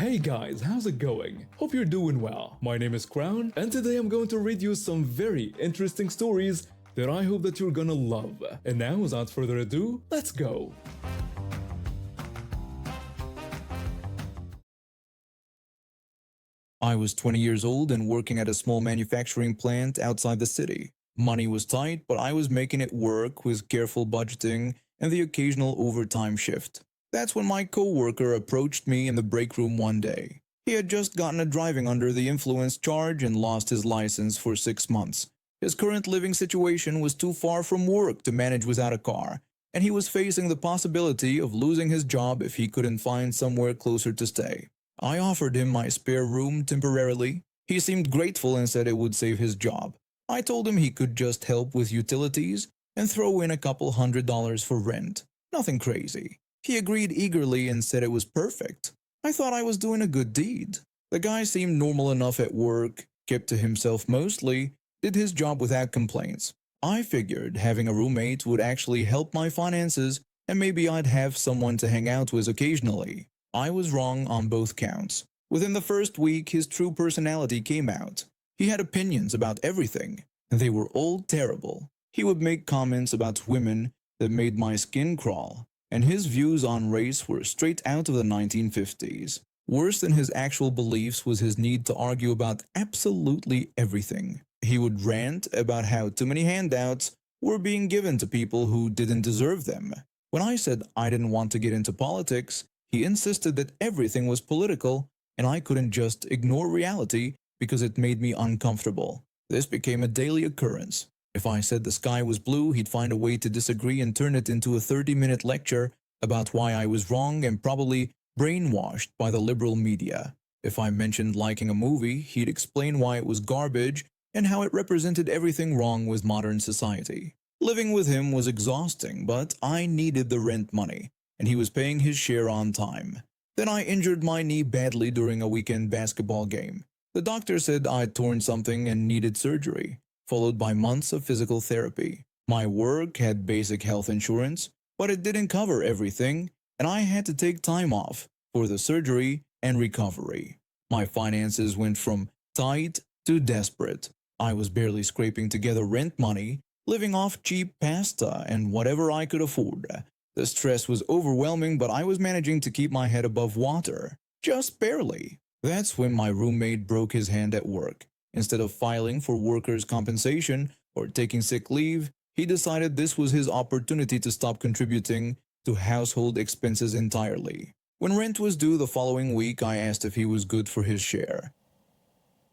Hey guys, how's it going? Hope you're doing well. My name is Crown, and today I'm going to read you some very interesting stories that I hope that you're gonna love. And now, without further ado, let's go! I was 20 years old and working at a small manufacturing plant outside the city. Money was tight, but I was making it work with careful budgeting and the occasional overtime shift. That's when my coworker approached me in the break room one day. He had just gotten a driving under the influence charge and lost his license for 6 months. His current living situation was too far from work to manage without a car, and he was facing the possibility of losing his job if he couldn't find somewhere closer to stay. I offered him my spare room temporarily. He seemed grateful and said it would save his job. I told him he could just help with utilities and throw in a couple $100 for rent. Nothing crazy. He agreed eagerly and said it was perfect. I thought I was doing a good deed. The guy seemed normal enough at work, kept to himself mostly, did his job without complaints. I figured having a roommate would actually help my finances and maybe I'd have someone to hang out with occasionally. I was wrong on both counts. Within the first week, his true personality came out. He had opinions about everything, and they were all terrible. He would make comments about women that made my skin crawl, and his views on race were straight out of the 1950s. Worse than his actual beliefs was his need to argue about absolutely everything. He would rant about how too many handouts were being given to people who didn't deserve them. When I said I didn't want to get into politics, he insisted that everything was political and I couldn't just ignore reality because it made me uncomfortable. This became a daily occurrence. If I said the sky was blue, he'd find a way to disagree and turn it into a 30-minute lecture about why I was wrong and probably brainwashed by the liberal media. If I mentioned liking a movie, he'd explain why it was garbage and how it represented everything wrong with modern society. Living with him was exhausting, but I needed the rent money, and he was paying his share on time. Then I injured my knee badly during a weekend basketball game. The doctor said I'd torn something and needed surgery, followed by months of physical therapy. My work had basic health insurance, but it didn't cover everything, and I had to take time off for the surgery and recovery. My finances went from tight to desperate. I was barely scraping together rent money, living off cheap pasta and whatever I could afford. The stress was overwhelming, but I was managing to keep my head above water. Just barely. That's when my roommate broke his hand at work. Instead of filing for workers' compensation or taking sick leave, he decided this was his opportunity to stop contributing to household expenses entirely. When rent was due the following week, I asked if he was good for his share.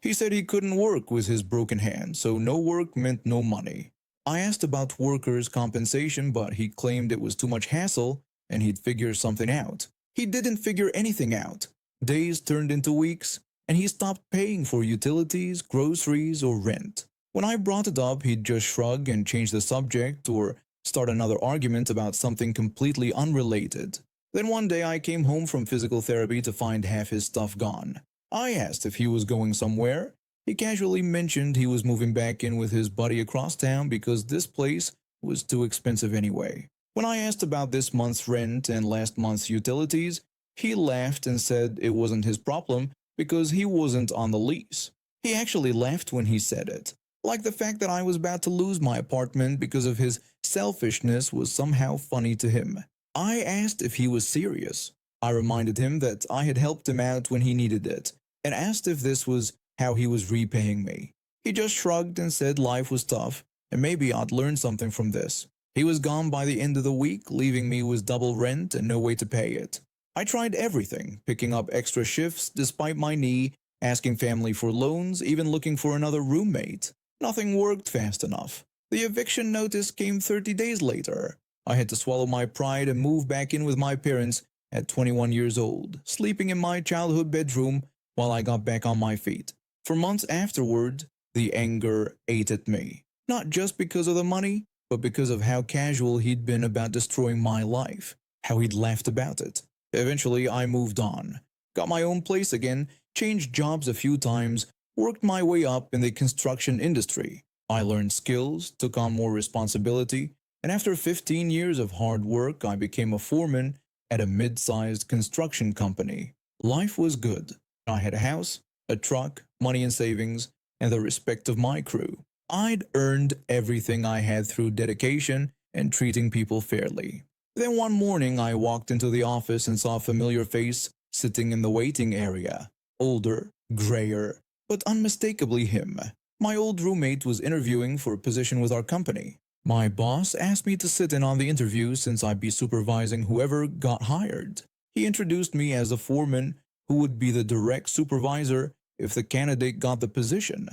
He said he couldn't work with his broken hand, so no work meant no money. I asked about workers' compensation, but he claimed it was too much hassle and he'd figure something out. He didn't figure anything out. Days turned into weeks, and he stopped paying for utilities, groceries, or rent. When I brought it up, he'd just shrug and change the subject or start another argument about something completely unrelated. Then one day I came home from physical therapy to find half his stuff gone. I asked if he was going somewhere. He casually mentioned he was moving back in with his buddy across town because this place was too expensive anyway. When I asked about this month's rent and last month's utilities, he laughed and said it wasn't his problem because he wasn't on the lease. He actually laughed when he said it, like the fact that I was about to lose my apartment because of his selfishness was somehow funny to him. I asked if he was serious. I reminded him that I had helped him out when he needed it, and asked if this was how he was repaying me. He just shrugged and said life was tough, and maybe I'd learn something from this. He was gone by the end of the week, leaving me with double rent and no way to pay it. I tried everything, picking up extra shifts despite my knee, asking family for loans, even looking for another roommate. Nothing worked fast enough. The eviction notice came 30 days later. I had to swallow my pride and move back in with my parents at 21 years old, sleeping in my childhood bedroom while I got back on my feet. For months afterward, the anger ate at me. Not just because of the money, but because of how casual he'd been about destroying my life, how he'd laughed about it. Eventually, I moved on, got my own place again, changed jobs a few times, worked my way up in the construction industry. I learned skills, took on more responsibility, and after 15 years of hard work, I became a foreman at a mid-sized construction company. Life was good. I had a house, a truck, money and savings, and the respect of my crew. I'd earned everything I had through dedication and treating people fairly. Then one morning I walked into the office and saw a familiar face sitting in the waiting area. Older, grayer, but unmistakably him. My old roommate was interviewing for a position with our company. My boss asked me to sit in on the interview since I'd be supervising whoever got hired. He introduced me as the foreman who would be the direct supervisor if the candidate got the position.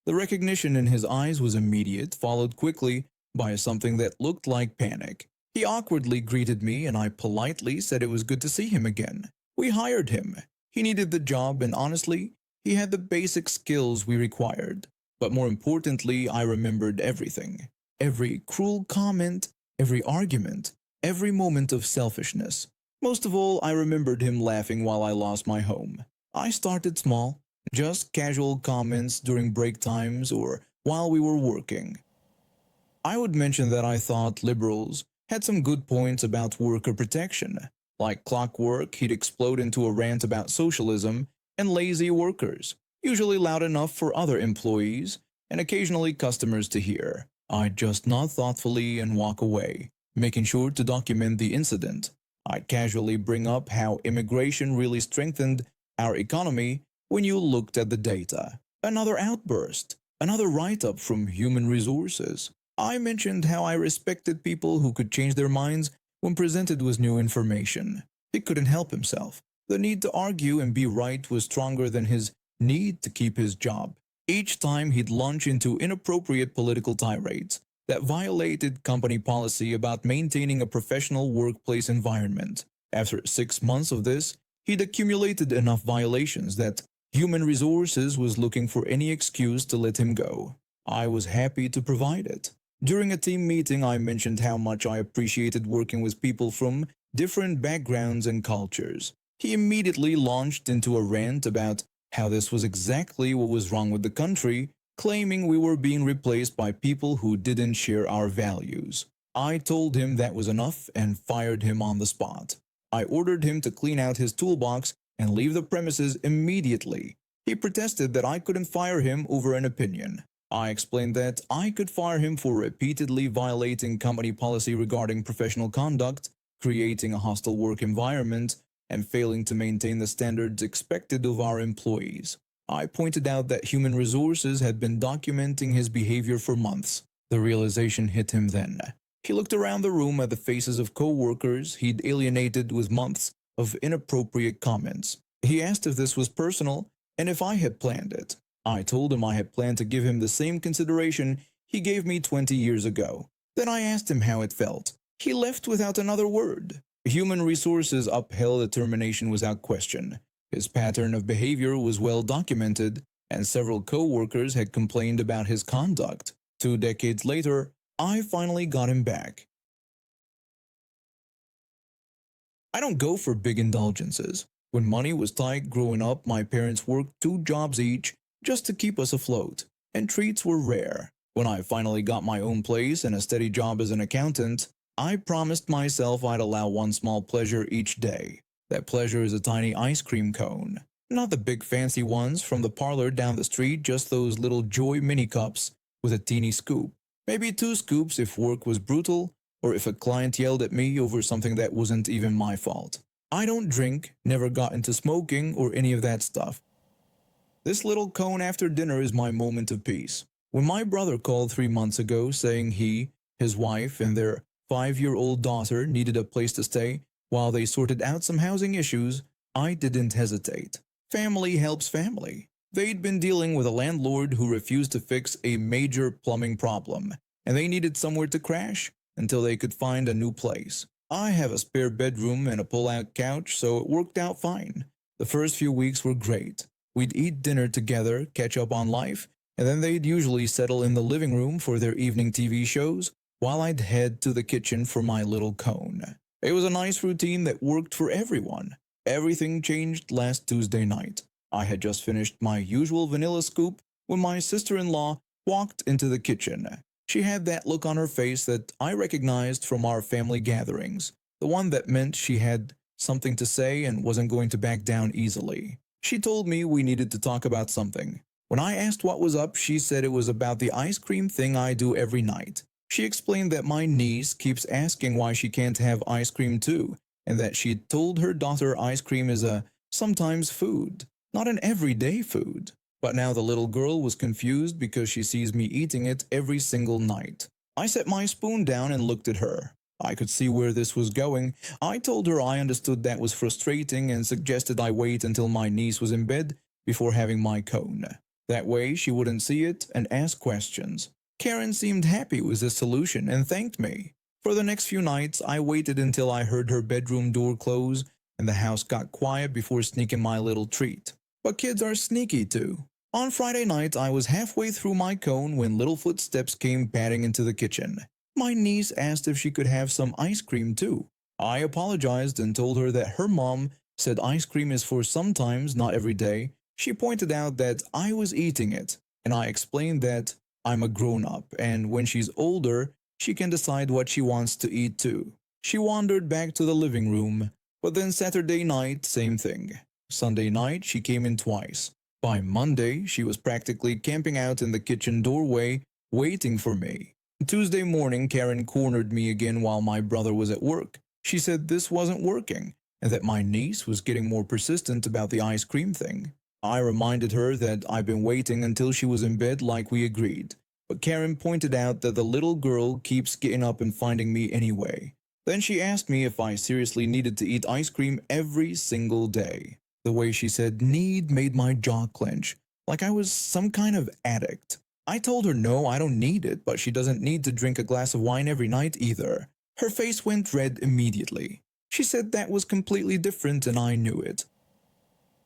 The recognition in his eyes was immediate, followed quickly by something that looked like panic. He awkwardly greeted me and I politely said it was good to see him again. We hired him. He needed the job and honestly, he had the basic skills we required. But more importantly, I remembered everything. Every cruel comment, every argument, every moment of selfishness. Most of all, I remembered him laughing while I lost my home. I started small, just casual comments during break times or while we were working. I would mention that I thought liberals had some good points about worker protection. Like clockwork, he'd explode into a rant about socialism and lazy workers, usually loud enough for other employees and occasionally customers to hear. I'd just nod thoughtfully and walk away, making sure to document the incident. I'd casually bring up how immigration really strengthened our economy when you looked at the data. Another outburst, another write-up from human resources. I mentioned how I respected people who could change their minds when presented with new information. He couldn't help himself. The need to argue and be right was stronger than his need to keep his job. Each time he'd launch into inappropriate political tirades that violated company policy about maintaining a professional workplace environment. After 6 months of this, he'd accumulated enough violations that human resources was looking for any excuse to let him go. I was happy to provide it. During a team meeting, I mentioned how much I appreciated working with people from different backgrounds and cultures. He immediately launched into a rant about how this was exactly what was wrong with the country, claiming we were being replaced by people who didn't share our values. I told him that was enough and fired him on the spot. I ordered him to clean out his toolbox and leave the premises immediately. He protested that I couldn't fire him over an opinion. I explained that I could fire him for repeatedly violating company policy regarding professional conduct, creating a hostile work environment, and failing to maintain the standards expected of our employees. I pointed out that human resources had been documenting his behavior for months. The realization hit him then. He looked around the room at the faces of co-workers he'd alienated with months of inappropriate comments. He asked if this was personal and if I had planned it. I told him I had planned to give him the same consideration he gave me 20 years ago. Then I asked him how it felt. He left without another word. Human resources upheld the termination without question. His pattern of behavior was well documented, and several co-workers had complained about his conduct. 2 decades later, I finally got him back. I don't go for big indulgences. When money was tight growing up, my parents worked 2 jobs each just to keep us afloat, and treats were rare. When I finally got my own place and a steady job as an accountant, I promised myself I'd allow one small pleasure each day. That pleasure is a tiny ice cream cone. Not the big fancy ones from the parlor down the street, just those little Joy mini cups with a teeny scoop. Maybe 2 scoops if work was brutal, or if a client yelled at me over something that wasn't even my fault. I don't drink, never got into smoking or any of that stuff. This little cone after dinner is my moment of peace. When my brother called 3 months ago saying he, his wife, and their 5-year-old daughter needed a place to stay while they sorted out some housing issues, I didn't hesitate. Family helps family. They'd been dealing with a landlord who refused to fix a major plumbing problem, and they needed somewhere to crash until they could find a new place. I have a spare bedroom and a pull-out couch, so it worked out fine. The first few weeks were great. We'd eat dinner together, catch up on life, and then they'd usually settle in the living room for their evening TV shows, while I'd head to the kitchen for my little cone. It was a nice routine that worked for everyone. Everything changed last Tuesday night. I had just finished my usual vanilla scoop when my sister-in-law walked into the kitchen. She had that look on her face that I recognized from our family gatherings, the one that meant she had something to say, and wasn't going to back down easily. She told me we needed to talk about something. When I asked what was up, she said it was about the ice cream thing I do every night. She explained that my niece keeps asking why she can't have ice cream too, and that she told her daughter ice cream is a sometimes food, not an everyday food. But now the little girl was confused because she sees me eating it every single night. I set my spoon down and looked at her. I could see where this was going. I told her I understood that was frustrating and suggested I wait until my niece was in bed before having my cone. That way she wouldn't see it and ask questions. Karen seemed happy with the solution and thanked me. For the next few nights, I waited until I heard her bedroom door close and the house got quiet before sneaking my little treat. But kids are sneaky too. On Friday night, I was halfway through my cone when little footsteps came padding into the kitchen. My niece asked if she could have some ice cream too. I apologized and told her that her mom said ice cream is for sometimes, not every day. She pointed out that I was eating it, and I explained that I'm a grown-up, and when she's older, she can decide what she wants to eat too. She wandered back to the living room, but then Saturday night, same thing. Sunday night, she came in twice. By Monday, she was practically camping out in the kitchen doorway, waiting for me. Tuesday morning, Karen cornered me again while my brother was at work. She said this wasn't working, and that my niece was getting more persistent about the ice cream thing. I reminded her that I'd been waiting until she was in bed like we agreed, but Karen pointed out that the little girl keeps getting up and finding me anyway. Then she asked me if I seriously needed to eat ice cream every single day. The way she said need made my jaw clench, like I was some kind of addict. I told her no, I don't need it, but she doesn't need to drink a glass of wine every night either. Her face went red immediately. She said that was completely different and I knew it.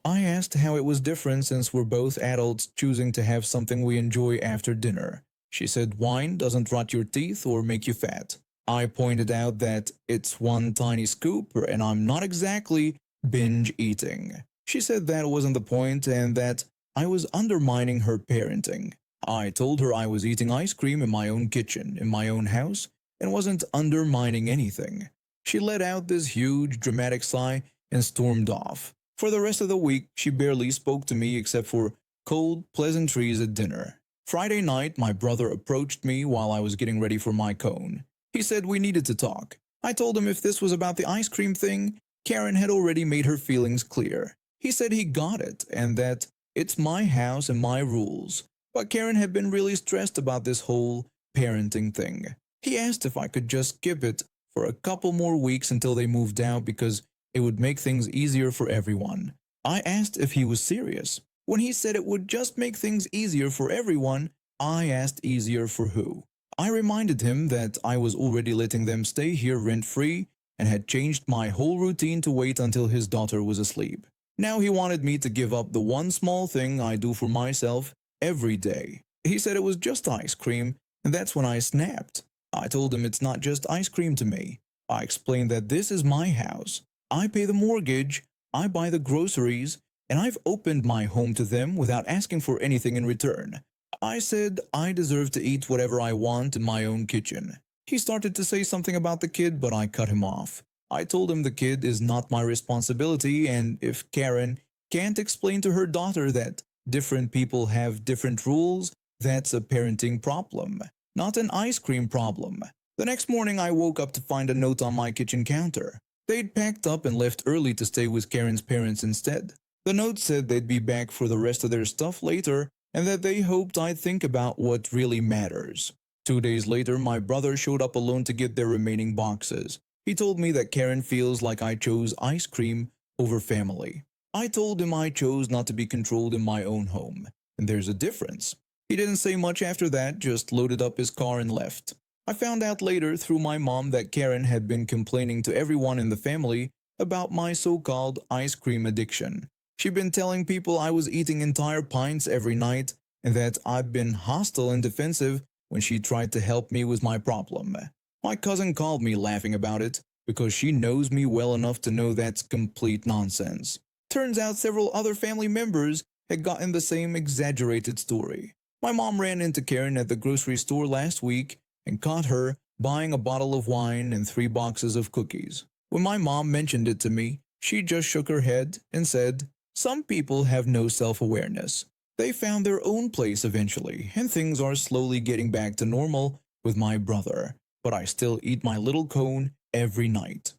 I asked how it was different since we're both adults choosing to have something we enjoy after dinner. She said wine doesn't rot your teeth or make you fat. I pointed out that it's one tiny scoop and I'm not exactly binge eating. She said that wasn't the point and that I was undermining her parenting. I told her I was eating ice cream in my own kitchen, in my own house, and wasn't undermining anything. She let out this huge dramatic sigh and stormed off. For the rest of the week, she barely spoke to me except for cold pleasantries at dinner. Friday night, my brother approached me while I was getting ready for my cone. He said we needed to talk. I told him if this was about the ice cream thing, Karen had already made her feelings clear. He said he got it and that it's my house and my rules. But Karen had been really stressed about this whole parenting thing. He asked if I could just skip it for a couple more weeks until they moved out because it would make things easier for everyone. I asked if he was serious. When he said it would just make things easier for everyone, I asked easier for who. I reminded him that I was already letting them stay here rent-free and had changed my whole routine to wait until his daughter was asleep. Now he wanted me to give up the one small thing I do for myself every day. He said it was just ice cream, and that's when I snapped. I told him it's not just ice cream to me. I explained that this is my house. I pay the mortgage, I buy the groceries, and I've opened my home to them without asking for anything in return. I said I deserve to eat whatever I want in my own kitchen. He started to say something about the kid, but I cut him off. I told him the kid is not my responsibility, and if Karen can't explain to her daughter that different people have different rules, that's a parenting problem, not an ice cream problem. The next morning I woke up to find a note on my kitchen counter. They'd packed up and left early to stay with Karen's parents instead. The note said they'd be back for the rest of their stuff later and that they hoped I'd think about what really matters. 2 days later, my brother showed up alone to get their remaining boxes. He told me that Karen feels like I chose ice cream over family. I told him I chose not to be controlled in my own home, and there's a difference. He didn't say much after that, just loaded up his car and left. I found out later through my mom that Karen had been complaining to everyone in the family about my so-called ice cream addiction. She'd been telling people I was eating entire pints every night and that I'd been hostile and defensive when she tried to help me with my problem. My cousin called me laughing about it because she knows me well enough to know that's complete nonsense. Turns out several other family members had gotten the same exaggerated story. My mom ran into Karen at the grocery store last week and caught her buying a bottle of wine and 3 boxes of cookies. When my mom mentioned it to me, she just shook her head and said, "Some people have no self-awareness. They found their own place eventually, and things are slowly getting back to normal with my brother, but I still eat my little cone every night."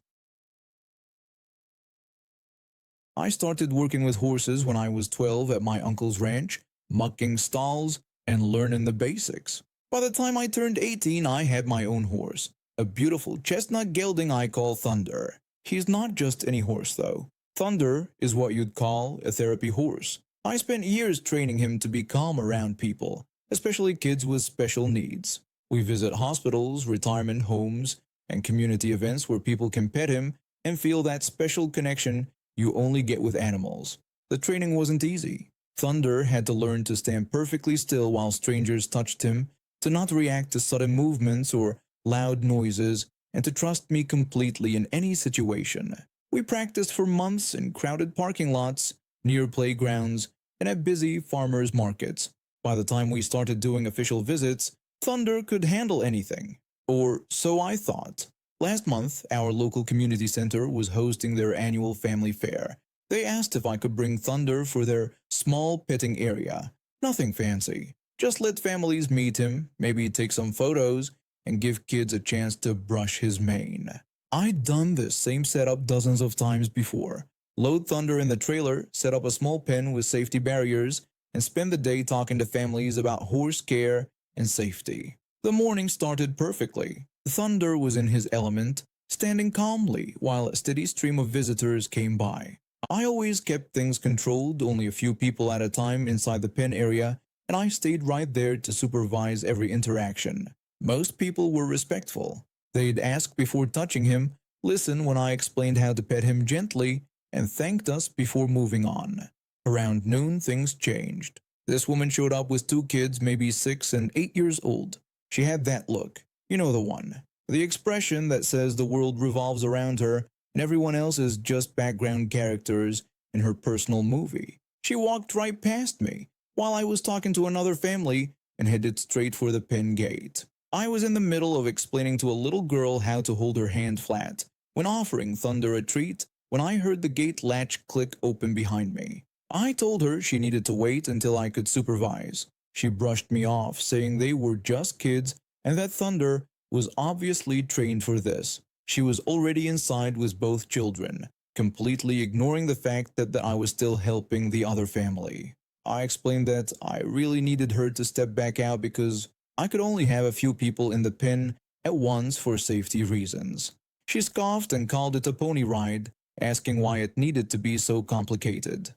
I started working with horses when I was 12 at my uncle's ranch, mucking stalls and learning the basics. By the time I turned 18, I had my own horse, a beautiful chestnut gelding I call Thunder. He's not just any horse though. Thunder is what you'd call a therapy horse. I spent years training him to be calm around people, especially kids with special needs. We visit hospitals, retirement homes, and community events where people can pet him and feel that special connection you only get with animals. The training wasn't easy. Thunder had to learn to stand perfectly still while strangers touched him, to not react to sudden movements or loud noises, and to trust me completely in any situation. We practiced for months in crowded parking lots, near playgrounds, and at busy farmers' markets. By the time we started doing official visits, Thunder could handle anything. Or so I thought. Last month, our local community center was hosting their annual family fair. They asked if I could bring Thunder for their small petting area. Nothing fancy. Just let families meet him, maybe take some photos, and give kids a chance to brush his mane. I'd done this same setup dozens of times before. Load Thunder in the trailer, set up a small pen with safety barriers, and spend the day talking to families about horse care and safety. The morning started perfectly. Thunder was in his element, standing calmly while a steady stream of visitors came by. I always kept things controlled, only a few people at a time inside the pen area, and I stayed right there to supervise every interaction. Most people were respectful. They'd ask before touching him, listen when I explained how to pet him gently, and thanked us before moving on. Around noon, things changed. This woman showed up with two kids, maybe 6 and 8 years old. She had that look. You know the one. The expression that says the world revolves around her and everyone else is just background characters in her personal movie. She walked right past me while I was talking to another family and headed straight for the pen gate. I was in the middle of explaining to a little girl how to hold her hand flat when offering Thunder a treat when I heard the gate latch click open behind me. I told her she needed to wait until I could supervise. She brushed me off, saying they were just kids and that Thunder was obviously trained for this. She was already inside with both children, completely ignoring the fact that I was still helping the other family. I explained that I really needed her to step back out because I could only have a few people in the pen at once for safety reasons. She scoffed and called it a pony ride, asking why it needed to be so complicated.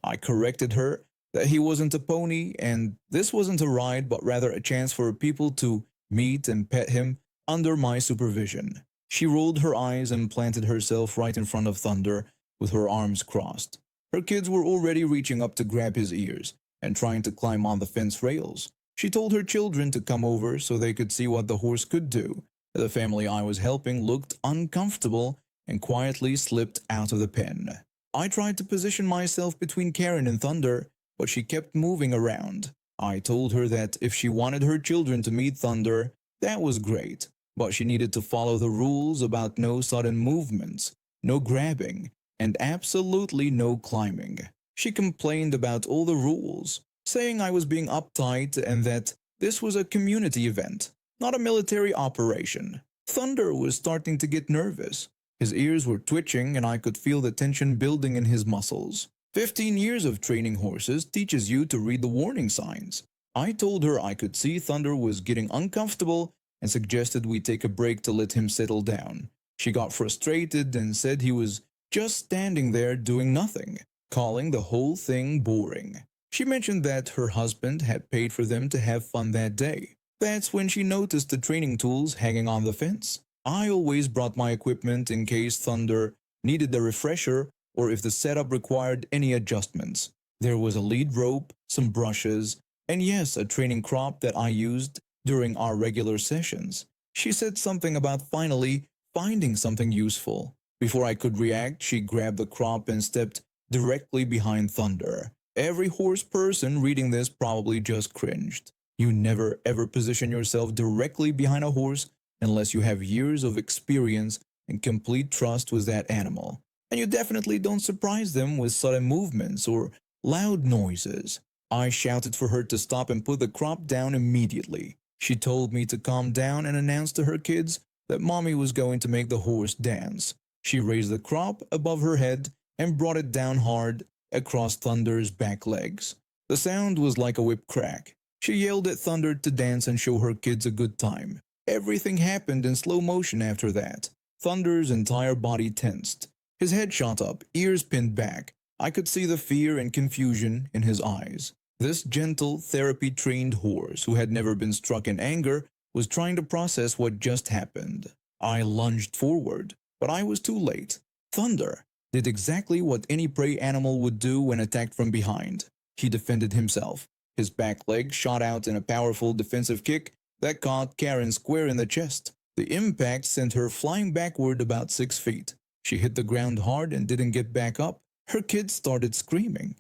I corrected her that he wasn't a pony and this wasn't a ride but rather a chance for people to meet and pet him under my supervision. She rolled her eyes and planted herself right in front of Thunder with her arms crossed. Her kids were already reaching up to grab his ears and trying to climb on the fence rails. She told her children to come over so they could see what the horse could do. The family I was helping looked uncomfortable and quietly slipped out of the pen. I tried to position myself between Karen and Thunder, but she kept moving around. I told her that if she wanted her children to meet Thunder, that was great, but she needed to follow the rules about no sudden movements, no grabbing, and absolutely no climbing. She complained about all the rules, saying I was being uptight and that this was a community event, not a military operation. Thunder was starting to get nervous. His ears were twitching and I could feel the tension building in his muscles. 15 years of training horses teaches you to read the warning signs. I told her I could see Thunder was getting uncomfortable and suggested we take a break to let him settle down. She got frustrated and said he was just standing there doing nothing, calling the whole thing boring. She mentioned that her husband had paid for them to have fun that day. That's when she noticed the training tools hanging on the fence. I always brought my equipment in case Thunder needed a refresher or if the setup required any adjustments. There was a lead rope, some brushes, and yes, a training crop that I used during our regular sessions. She said something about finally finding something useful. Before I could react, she grabbed the crop and stepped directly behind Thunder. Every horse person reading this probably just cringed. You never ever position yourself directly behind a horse unless you have years of experience and complete trust with that animal. And you definitely don't surprise them with sudden movements or loud noises. I shouted for her to stop and put the crop down immediately. She told me to calm down and announced to her kids that mommy was going to make the horse dance. She raised the crop above her head and brought it down hard across Thunder's back legs. The sound was like a whip crack. She yelled at Thunder to dance and show her kids a good time. Everything happened in slow motion after that. Thunder's entire body tensed. His head shot up, ears pinned back. I could see the fear and confusion in his eyes. This gentle, therapy-trained horse, who had never been struck in anger, was trying to process what just happened. I lunged forward, but I was too late. Thunder did exactly what any prey animal would do when attacked from behind. He defended himself. His back leg shot out in a powerful defensive kick that caught Karen square in the chest. The impact sent her flying backward about 6 feet. She hit the ground hard and didn't get back up. Her kids started screaming.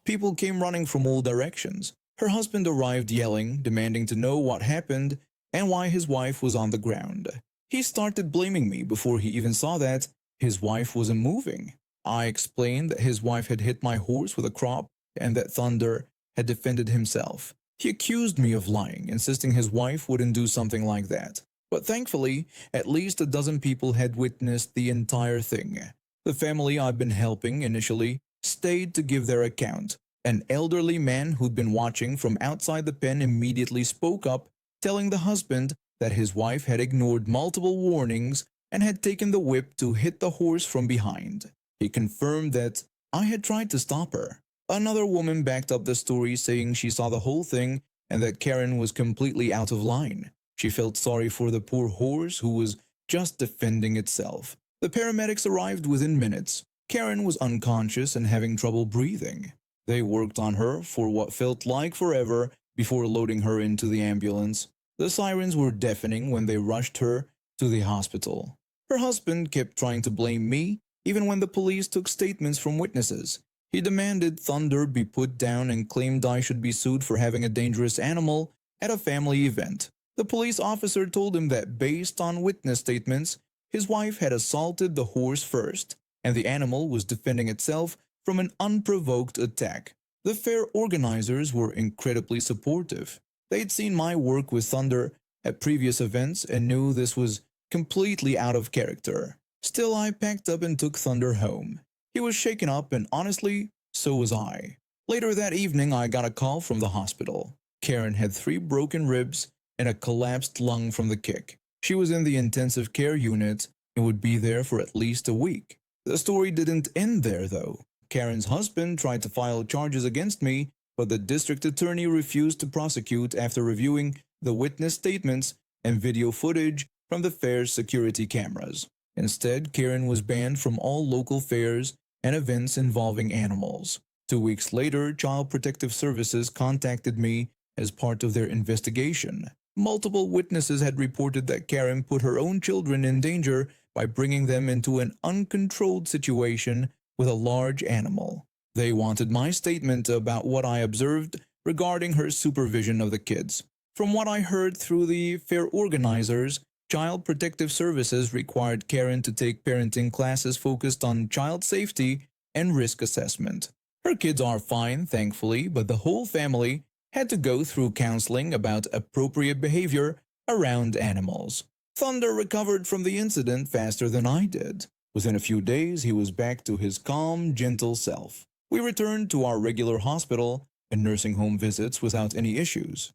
People came running from all directions. Her husband arrived yelling, demanding to know what happened and why his wife was on the ground. He started blaming me before he even saw that his wife wasn't moving. I explained that his wife had hit my horse with a crop and that Thunder had defended himself. He accused me of lying, insisting his wife wouldn't do something like that. But thankfully, at least a dozen people had witnessed the entire thing. The family I'd been helping initially stayed to give their account. An elderly man who'd been watching from outside the pen immediately spoke up, telling the husband that his wife had ignored multiple warnings and had taken the whip to hit the horse from behind. He confirmed that I had tried to stop her. Another woman backed up the story, saying she saw the whole thing and that Karen was completely out of line. She felt sorry for the poor horse who was just defending itself. The paramedics arrived within minutes. Karen was unconscious and having trouble breathing. They worked on her for what felt like forever before loading her into the ambulance. The sirens were deafening when they rushed her to the hospital. Her husband kept trying to blame me, even when the police took statements from witnesses. He demanded Thunder be put down and claimed I should be sued for having a dangerous animal at a family event. The police officer told him that based on witness statements, his wife had assaulted the horse first, and the animal was defending itself from an unprovoked attack. The fair organizers were incredibly supportive. They'd seen my work with Thunder at previous events and knew this was completely out of character. Still, I packed up and took Thunder home. He was shaken up, and honestly, so was I. Later that evening, I got a call from the hospital. Karen had 3 broken ribs and a collapsed lung from the kick. She was in the intensive care unit and would be there for at least a week. The story didn't end there, though. Karen's husband tried to file charges against me, but the district attorney refused to prosecute after reviewing the witness statements and video footage from the fair's security cameras. Instead, Karen was banned from all local fairs and events involving animals. 2 weeks later, Child Protective Services contacted me as part of their investigation. Multiple witnesses had reported that Karen put her own children in danger by bringing them into an uncontrolled situation with a large animal. They wanted my statement about what I observed regarding her supervision of the kids. From what I heard through the fair organizers, Child Protective Services required Karen to take parenting classes focused on child safety and risk assessment. Her kids are fine, thankfully, but the whole family had to go through counseling about appropriate behavior around animals. Thunder recovered from the incident faster than I did. Within a few days, he was back to his calm, gentle self. We returned to our regular hospital and nursing home visits without any issues.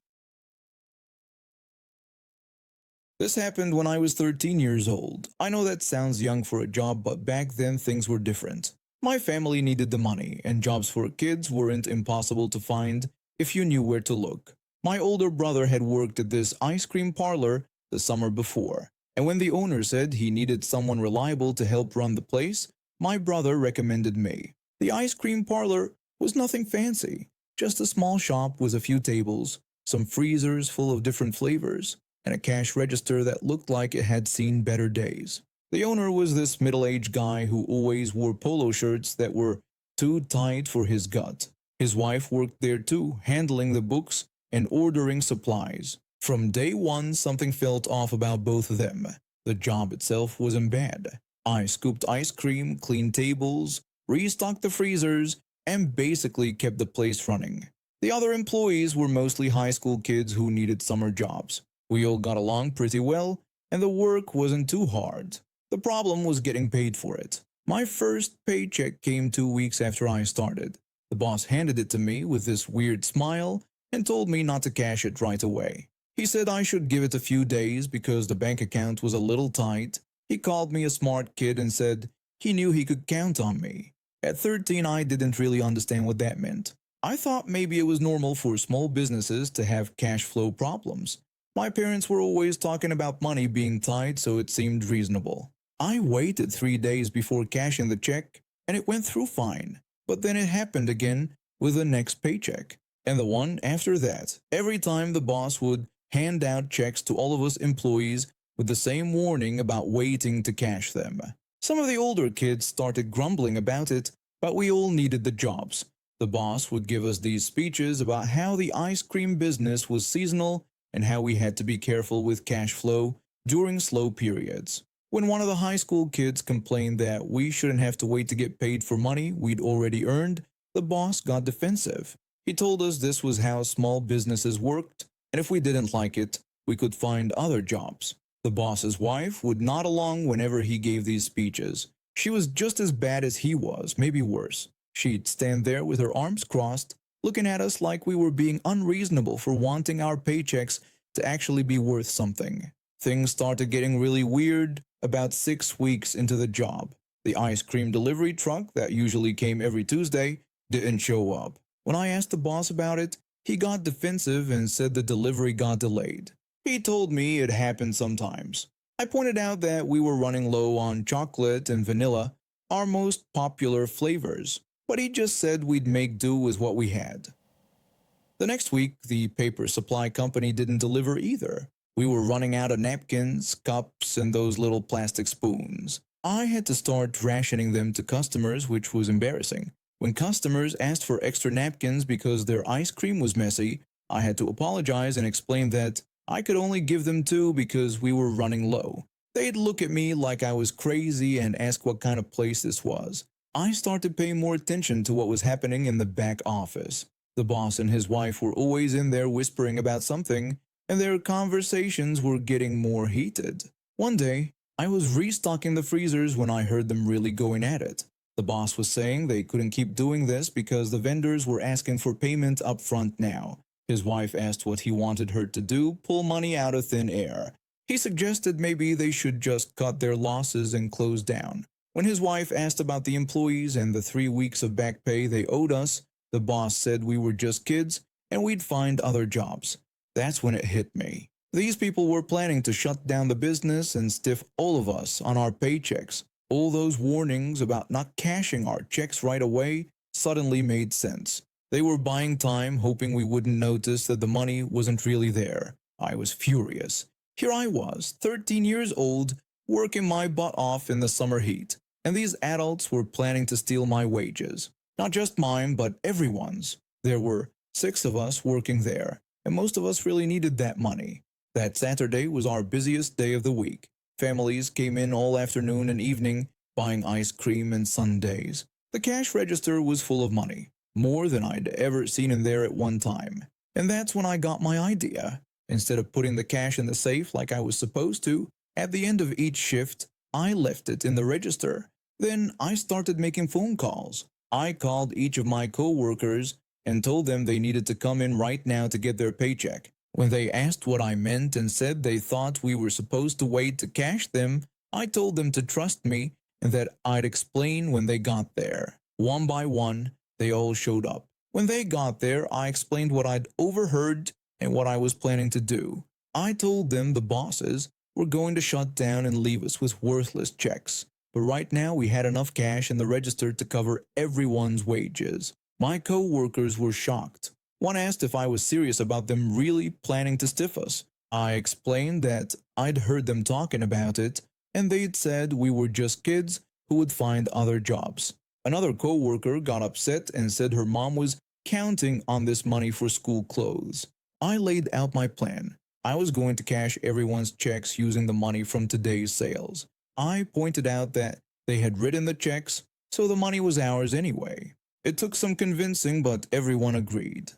This happened when I was 13 years old. I know that sounds young for a job, but back then things were different. My family needed the money, and jobs for kids weren't impossible to find if you knew where to look. My older brother had worked at this ice cream parlor the summer before, and when the owner said he needed someone reliable to help run the place, my brother recommended me. The ice cream parlor was nothing fancy, just a small shop with a few tables, some freezers full of different flavors, and a cash register that looked like it had seen better days. The owner was this middle-aged guy who always wore polo shirts that were too tight for his gut. His wife worked there too, handling the books and ordering supplies. From day one, something felt off about both of them. The job itself wasn't bad. I scooped ice cream, cleaned tables, restocked the freezers, and basically kept the place running. The other employees were mostly high school kids who needed summer jobs. We all got along pretty well, and the work wasn't too hard. The problem was getting paid for it. My first paycheck came 2 weeks after I started. The boss handed it to me with this weird smile and told me not to cash it right away. He said I should give it a few days because the bank account was a little tight. He called me a smart kid and said he knew he could count on me. At 13, I didn't really understand what that meant. I thought maybe it was normal for small businesses to have cash flow problems. My parents were always talking about money being tight, so it seemed reasonable. I waited 3 days before cashing the check, and it went through fine. But then it happened again with the next paycheck, and the one after that. Every time the boss would hand out checks to all of us employees with the same warning about waiting to cash them. Some of the older kids started grumbling about it, but we all needed the jobs. The boss would give us these speeches about how the ice cream business was seasonal and how we had to be careful with cash flow during slow periods. When one of the high school kids complained that we shouldn't have to wait to get paid for money we'd already earned, the boss got defensive. He told us this was how small businesses worked, and if we didn't like it, we could find other jobs. The boss's wife would nod along whenever he gave these speeches. She was just as bad as he was, maybe worse. She'd stand there with her arms crossed, looking at us like we were being unreasonable for wanting our paychecks to actually be worth something. Things started getting really weird about 6 weeks into the job. The ice cream delivery truck that usually came every Tuesday didn't show up. When I asked the boss about it, he got defensive and said the delivery got delayed. He told me it happened sometimes. I pointed out that we were running low on chocolate and vanilla, our most popular flavors, but he just said we'd make do with what we had. The next week, the paper supply company didn't deliver either. We were running out of napkins, cups, and those little plastic spoons. I had to start rationing them to customers, which was embarrassing. When customers asked for extra napkins because their ice cream was messy, I had to apologize and explain that I could only give them 2 because we were running low. They'd look at me like I was crazy and ask what kind of place this was. I started paying more attention to what was happening in the back office. The boss and his wife were always in there whispering about something, and their conversations were getting more heated. One day, I was restocking the freezers when I heard them really going at it. The boss was saying they couldn't keep doing this because the vendors were asking for payment up front now. His wife asked what he wanted her to do, pull money out of thin air. He suggested maybe they should just cut their losses and close down. When his wife asked about the employees and the 3 weeks of back pay they owed us, the boss said we were just kids and we'd find other jobs. That's when it hit me. These people were planning to shut down the business and stiff all of us on our paychecks. All those warnings about not cashing our checks right away suddenly made sense. They were buying time, hoping we wouldn't notice that the money wasn't really there. I was furious. Here I was, 13 years old, working my butt off in the summer heat, and these adults were planning to steal my wages. Not just mine, but everyone's. There were 6 of us working there, and most of us really needed that money. That Saturday was our busiest day of the week. Families came in all afternoon and evening, buying ice cream and sundaes. The cash register was full of money, more than I'd ever seen in there at one time. And that's when I got my idea. Instead of putting the cash in the safe like I was supposed to, at the end of each shift, I left it in the register. Then I started making phone calls. I called each of my co-workers and told them they needed to come in right now to get their paycheck. When they asked what I meant and said they thought we were supposed to wait to cash them, I told them to trust me and that I'd explain when they got there. One by one, they all showed up. When they got there, I explained what I'd overheard and what I was planning to do. I told them the bosses were going to shut down and leave us with worthless checks. But right now we had enough cash in the register to cover everyone's wages. My co-workers were shocked. One asked if I was serious about them really planning to stiff us. I explained that I'd heard them talking about it, and they'd said we were just kids who would find other jobs. Another co-worker got upset and said her mom was counting on this money for school clothes. I laid out my plan. I was going to cash everyone's checks using the money from today's sales. I pointed out that they had written the checks, so the money was ours anyway. It took some convincing, but everyone agreed.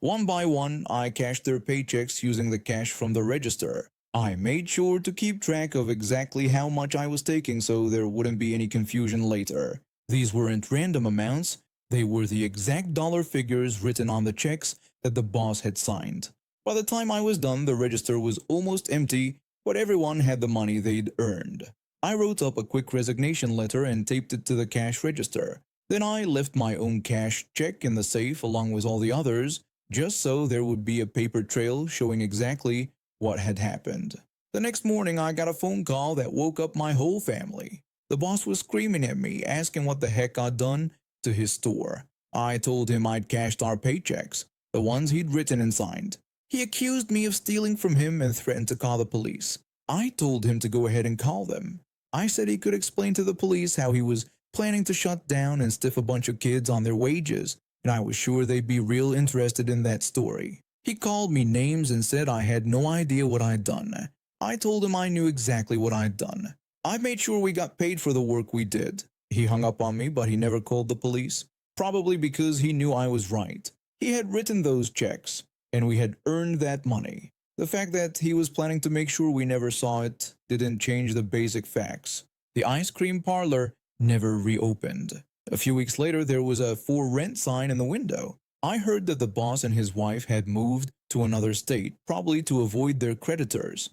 One by one, I cashed their paychecks using the cash from the register. I made sure to keep track of exactly how much I was taking so there wouldn't be any confusion later. These weren't random amounts, they were the exact dollar figures written on the checks that the boss had signed. By the time I was done, the register was almost empty, but everyone had the money they'd earned. I wrote up a quick resignation letter and taped it to the cash register. Then I left my own cash check in the safe along with all the others, just so there would be a paper trail showing exactly what had happened. The next morning, I got a phone call that woke up my whole family. The boss was screaming at me, asking what the heck I'd done to his store. I told him I'd cashed our paychecks, the ones he'd written and signed. He accused me of stealing from him and threatened to call the police. I told him to go ahead and call them. I said he could explain to the police how he was planning to shut down and stiff a bunch of kids on their wages, and I was sure they'd be real interested in that story. He called me names and said I had no idea what I'd done. I told him I knew exactly what I'd done. I made sure we got paid for the work we did. He hung up on me, but he never called the police, probably because he knew I was right. He had written those checks, and we had earned that money. The fact that he was planning to make sure we never saw it didn't change the basic facts. The ice cream parlor never reopened. A few weeks later, there was a for rent sign in the window. I heard that the boss and his wife had moved to another state, probably to avoid their creditors.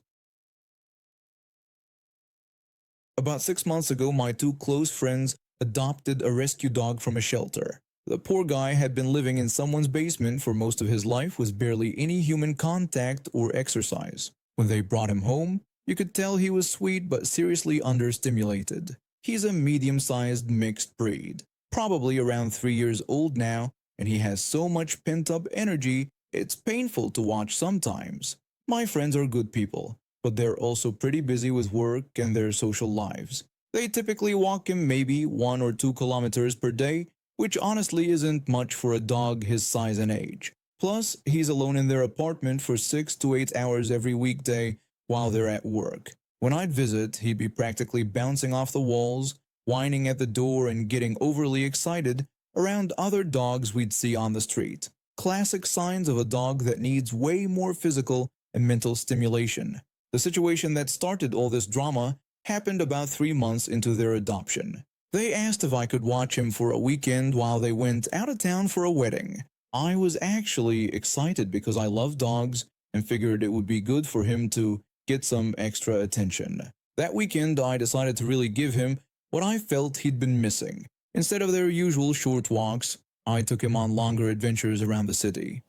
About 6 months ago, my two close friends adopted a rescue dog from a shelter. The poor guy had been living in someone's basement for most of his life with barely any human contact or exercise. When they brought him home, you could tell he was sweet but seriously understimulated. He's a medium-sized mixed breed, probably around 3 years old now, and he has so much pent-up energy, it's painful to watch sometimes. My friends are good people, but they're also pretty busy with work and their social lives. They typically walk him maybe 1 or 2 kilometers per day, which honestly isn't much for a dog his size and age. Plus, he's alone in their apartment for 6 to 8 hours every weekday while they're at work. When I'd visit, he'd be practically bouncing off the walls, whining at the door and getting overly excited around other dogs we'd see on the street. Classic signs of a dog that needs way more physical and mental stimulation. The situation that started all this drama happened about 3 months into their adoption. They asked if I could watch him for a weekend while they went out of town for a wedding. I was actually excited because I love dogs and figured it would be good for him to get some extra attention. That weekend, I decided to really give him what I felt he'd been missing. Instead of their usual short walks, I took him on longer adventures around the city.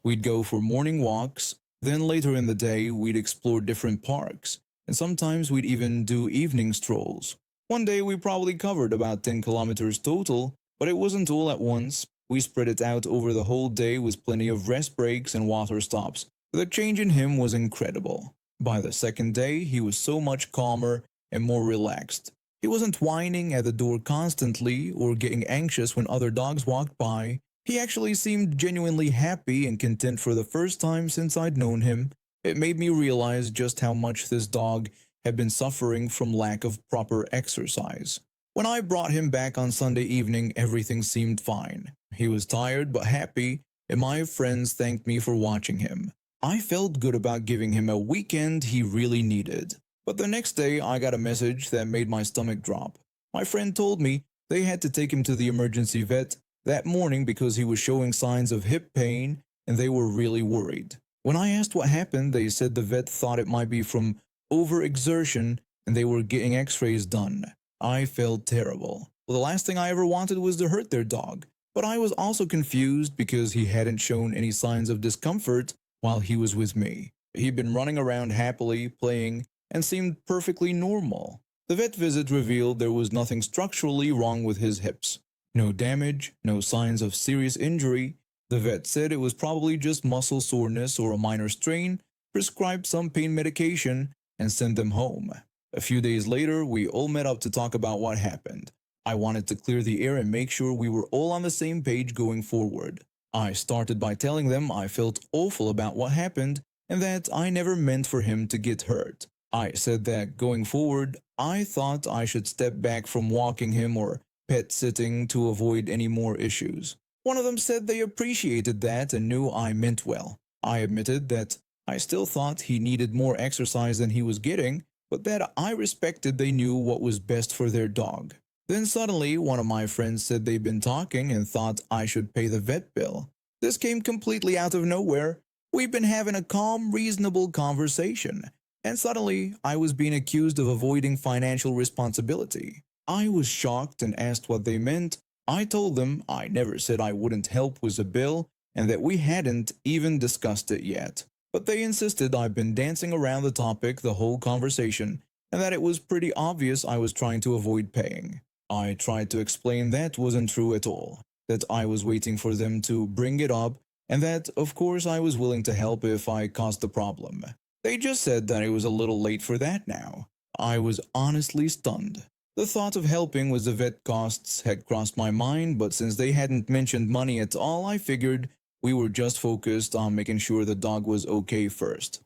We'd go for morning walks, then later in the day we'd explore different parks, and sometimes we'd even do evening strolls. One day we probably covered about 10 kilometers total, but it wasn't all at once. We spread it out over the whole day with plenty of rest breaks and water stops. The change in him was incredible. By the second day, he was so much calmer and more relaxed. He wasn't whining at the door constantly or getting anxious when other dogs walked by. He actually seemed genuinely happy and content for the first time since I'd known him. It made me realize just how much this dog had been suffering from lack of proper exercise. When I brought him back on Sunday evening, everything seemed fine. He was tired but happy, and my friends thanked me for watching him. I felt good about giving him a weekend he really needed. But the next day, I got a message that made my stomach drop. My friend told me they had to take him to the emergency vet that morning because he was showing signs of hip pain, and they were really worried. When I asked what happened, they said the vet thought it might be from overexertion and they were getting x-rays done. I felt terrible. Well, the last thing I ever wanted was to hurt their dog, but I was also confused because he hadn't shown any signs of discomfort while he was with me. He'd been running around happily, playing, and seemed perfectly normal. The vet visit revealed there was nothing structurally wrong with his hips. No damage, no signs of serious injury. The vet said it was probably just muscle soreness or a minor strain, prescribed some pain medication, and sent them home. A few days later, we all met up to talk about what happened. I wanted to clear the air and make sure we were all on the same page going forward. I started by telling them I felt awful about what happened and that I never meant for him to get hurt. I said that going forward, I thought I should step back from walking him or pet sitting to avoid any more issues. One of them said they appreciated that and knew I meant well. I admitted that I still thought he needed more exercise than he was getting, but that I respected they knew what was best for their dog. Then suddenly, one of my friends said they'd been talking and thought I should pay the vet bill. This came completely out of nowhere. We'd been having a calm, reasonable conversation, and suddenly I was being accused of avoiding financial responsibility. I was shocked and asked what they meant. I told them I never said I wouldn't help with the bill and that we hadn't even discussed it yet. But they insisted I'd been dancing around the topic the whole conversation and that it was pretty obvious I was trying to avoid paying. I tried to explain that wasn't true at all, that I was waiting for them to bring it up and that, of course, I was willing to help if I caused the problem. They just said that it was a little late for that now. I was honestly stunned. The thought of helping with the vet costs had crossed my mind, but since they hadn't mentioned money at all, I figured we were just focused on making sure the dog was okay first.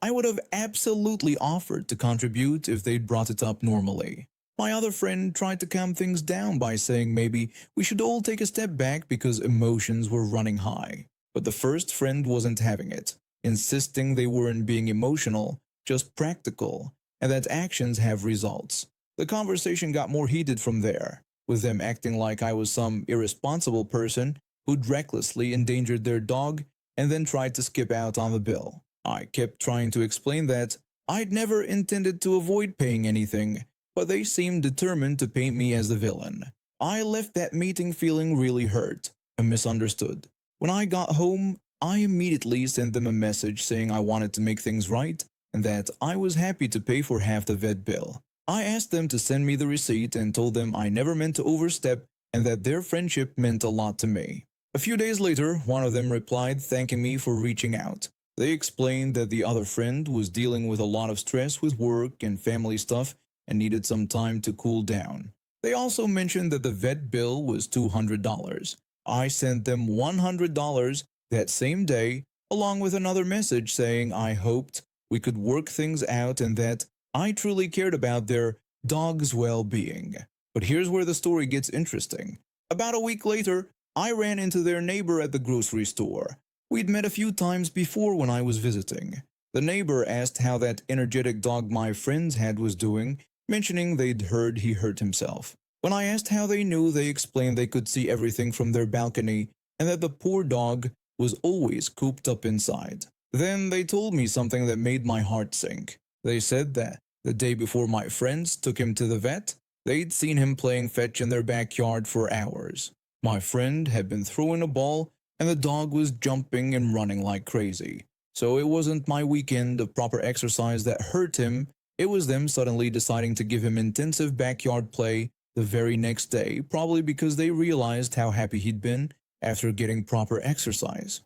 I would have absolutely offered to contribute if they'd brought it up normally. My other friend tried to calm things down by saying maybe we should all take a step back because emotions were running high. But the first friend wasn't having it, insisting they weren't being emotional, just practical, and that actions have results. The conversation got more heated from there, with them acting like I was some irresponsible person who'd recklessly endangered their dog and then tried to skip out on the bill. I kept trying to explain that I'd never intended to avoid paying anything, but they seemed determined to paint me as the villain. I left that meeting feeling really hurt and misunderstood. When I got home, I immediately sent them a message saying I wanted to make things right and that I was happy to pay for half the vet bill. I asked them to send me the receipt and told them I never meant to overstep and that their friendship meant a lot to me. A few days later, one of them replied thanking me for reaching out. They explained that the other friend was dealing with a lot of stress with work and family stuff and needed some time to cool down. They also mentioned that the vet bill was $200. I sent them $100 that same day, along with another message saying I hoped we could work things out and that I truly cared about their dog's well-being. But here's where the story gets interesting. About a week later, I ran into their neighbor at the grocery store. We'd met a few times before when I was visiting. The neighbor asked how that energetic dog my friends had was doing, mentioning they'd heard he hurt himself. When I asked how they knew, they explained they could see everything from their balcony and that the poor dog was always cooped up inside. Then they told me something that made my heart sink. They said that the day before my friends took him to the vet, they'd seen him playing fetch in their backyard for hours. My friend had been throwing a ball and the dog was jumping and running like crazy. So it wasn't my weekend of proper exercise that hurt him, it was them suddenly deciding to give him intensive backyard play the very next day, probably because they realized how happy he'd been after getting proper exercise.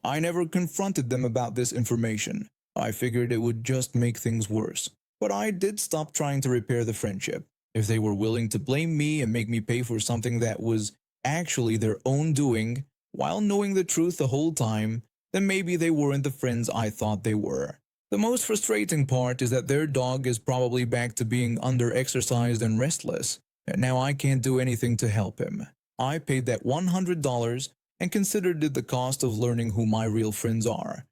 I never confronted them about this information. I figured it would just make things worse. But I did stop trying to repair the friendship. If they were willing to blame me and make me pay for something that was actually their own doing, while knowing the truth the whole time, then maybe they weren't the friends I thought they were. The most frustrating part is that their dog is probably back to being under-exercised and restless, and now I can't do anything to help him. I paid that $100 and considered it the cost of learning who my real friends are.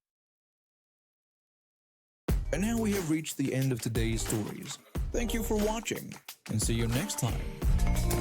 And now we have reached the end of today's stories. Thank you for watching, and see you next time.